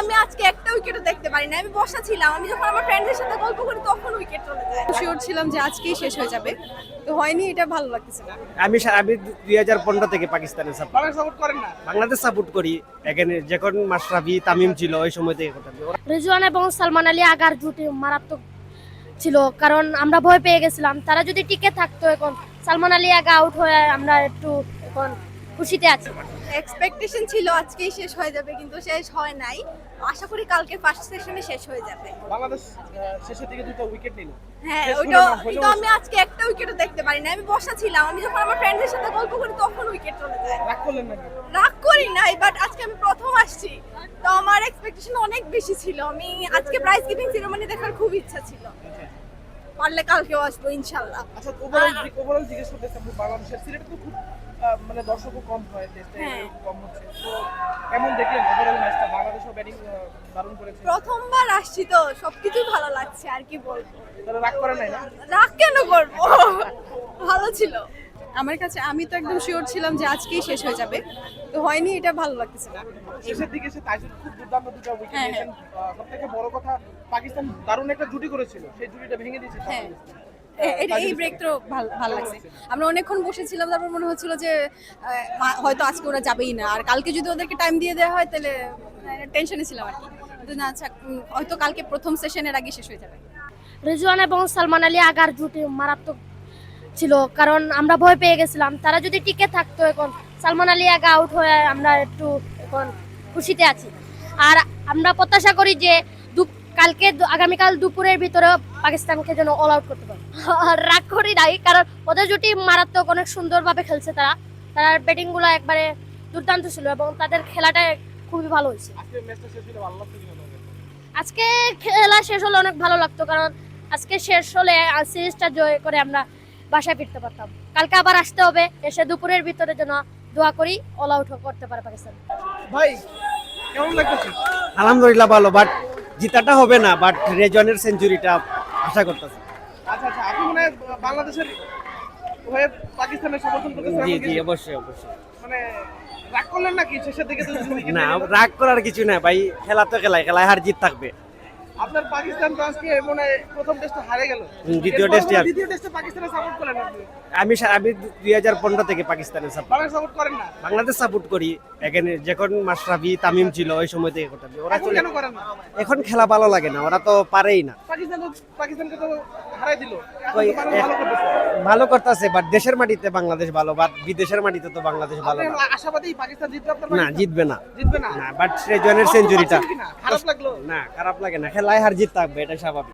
আমি আজকে একটা উইকেটও দেখতে পারি না, আমি বসা ছিলাম। আমি যখন আমার ফ্রেন্ডদের সাথে গল্প করি তখন উইকেট চলে যায়। শিওর ছিলাম যে আজকেই শেষ হয়ে যাবে, তো হয়নি, এটা ভালো লাগতেছে না। আমি 2015 থেকে পাকিস্তানের সাপোর্ট করেন না? বাংলাদেশ সাপোর্ট করি। এখানে যখন মাশরাফি তামিম ছিল ওই সময় থেকে কথা বলি। রিজওয়ান এবং সালমান আলী আগার জুটি মারাত্মক ছিল, কারণ আমরা ভয় পেয়ে গেছিলাম তারা যদি টিকে থাকতো। এখন সালমান আলী আগা আউট হয়ে আমরা একটু এখন খুশিতে আছি। এক্সপেকটেশন ছিল আজকেই শেষ হয়ে যাবে, কিন্তু শেষ হয় নাই। আশা করি কালকে ফার্স্ট সেশনে শেষ হয়ে যাবে। বাংলাদেশ শেষের দিকে দুটো উইকেট নিল। হ্যাঁ, শেষ ওইটা হলো না, কিন্তু আমি আজকে একটা উইকেটও দেখতে পারি না, আমি বসা ছিলাম। আমি যখন আমার ফ্রেন্ডদের সাথে গল্প করি তখন উইকেট চলে যায়। রাগ করলেন নাকি? রাগ করি নাই, বাট আজকে আমি প্রথম আসছি, তো আমার এক্সপেকটেশন অনেক বেশি ছিল। আমি আজকে প্রাইজ গিভিং সেরেমনি দেখার খুব ইচ্ছা ছিল। পারলে কালকেও আসবো ইনশাআল্লাহ। আচ্ছা, ওভারঅল জিজ্ঞেস করতেছি, আপনি বাংলাদেশের সিলেটে তো খুব মানে দর্শকও কম হয়, টেস্টে হ্যাঁ। কম হচ্ছে, তো কেমন দেখলেন ওভারঅল ম্যাচটা? বাংলাদেশও ব্যাটিং দারুণ করেছে। প্রথমবার আসছি তো সবকিছুই ভালো লাগছে, আর কি বলবো। তাহলে রাগ করে নাই না? রাগ কেন করবো, ভালো ছিল। আমার কাছে আমি তো একদম শিওর ছিলাম যে আজকেই শেষ হয়ে যাবে, তো হয়নি, এটা ভালো লাগতেছে না। শেষের দিকে এসে তাইজুল খুব দুর্দান্ত দুটো উইকেট হ্যাঁ, নিয়েছেন। সবথেকে বড় কথা, পাকিস্তান দারুণ একটা জুটি করেছিল, সেই জুটিটা ভেঙে দিয়েছে। হ্যাঁ, এই ব্রেক তো ভালো লাগছে। আমরা অনেকক্ষণ বসেছিলাম, তারপর মনে হচ্ছিল যে হয়তো আজকে ওরা যাবেই না, আর কালকে যদি ওদেরকে টাইম দিয়ে দেওয়া হয় তাহলে টেনশনে ছিলাম আর কি। কিন্তু না, আচ্ছা, হয়তো কালকে প্রথম সেশনের আগে শেষ হয়ে যাবে। রিজওয়ান এবং সালমান আলী আগার জুটি মারাত্মক ছিল, কারণ আমরা ভয় পেয়ে গেছিলাম তারা যদি টিকে থাকতো। এখন সালমান আলী আগা আউট হয়ে আমরা একটু এখন খুশিতে আছি। আর আমরা প্রত্যাশা করি যে আগামীকাল দুপুরের ভিতরে পাকিস্তানকে যেন অল আউট করতে পারে। রাগ করি নাই, কারণ ওদের জুটি মারাত্মক, অনেক সুন্দরভাবে খেলছে তারা। তার ব্যাটিং গুলো একবারে দুর্দান্ত ছিল এবং তাদের খেলাটা খুবই ভালো হয়েছে। আজকে ম্যাচটা শেষ হলে ভালো লাগতো কিনা? আজকে খেলা শেষ হলে অনেক ভালো লাগতো, কারণ আজকে শেষ হলে সিরিজটা জয় করে আমরা বাসায় ফিরতে পারতাম। কালকে আবার আসতে হবে, এসে দুপুরের ভিতরে যেন দোয়া করি অল আউট করতে পারে পাকিস্তান। ভাই কেমন লাগতেছে? আলহামদুলিল্লাহ ভালো, বাট জিতাটা হবে না, বাট রেজওয়ানের সেঞ্চুরিটা আশা করতেছি। আচ্ছা আচ্ছা, আপনি মনে হয় বাংলাদেশের হয়ে পাকিস্তানের সমর্থন করতেছেন? জি এমন জি, কিছু? অবশ্যই অবশ্যই। মানে রাগ করলেন নাকি শেষের দিকে তো উইকেট না, নিয়ে গেল? রাগ করার কিছু না ভাই, খেলা তো খেলায় হার জিত থাকবে। আপনার পাকিস্তান তো আজকে মনে হয় প্রথম টেস্টে হারে গেল। দ্বিতীয় এরপর টেস্টে দ্বিতীয় টেস্টে পাকিস্তানের সাপোর্ট করেন আপনি? আমি 2015 থেকে পাকিস্তানের সাপোর্ট বাংলাদেশ সাপোর্ট করেন না? বাংলাদেশ সাপোর্ট করি। এখানে যখন মাশরাফি তামিম ছিল ওই সময় থেকে কথা বলি। ওরা এখন চলে কেন করেন না? এখন খেলা ভালো লাগে না, ওরা তো পারেই না। পাকিস্তানকে তো হারাই দিল, এখন ওই তো বাংলাদেশ ভালো করতেছে। ভালো করতেছে, বাট দেশের মাটিতে বাংলাদেশ ভালো, বাট বিদেশের মাটিতে তো বাংলাদেশ ভালো আপনি না। আশাবাদী পাকিস্তান জিতবে? আপনার না, পাকিস্তান? জিতবে না। জিতবে না? না, বাট রেজওয়ানের সেঞ্চুরিটা খারাপ লাগলো? না, খারাপ লাগে না, খেলায় হার জিত থাকবে, এটা স্বাভাবিক।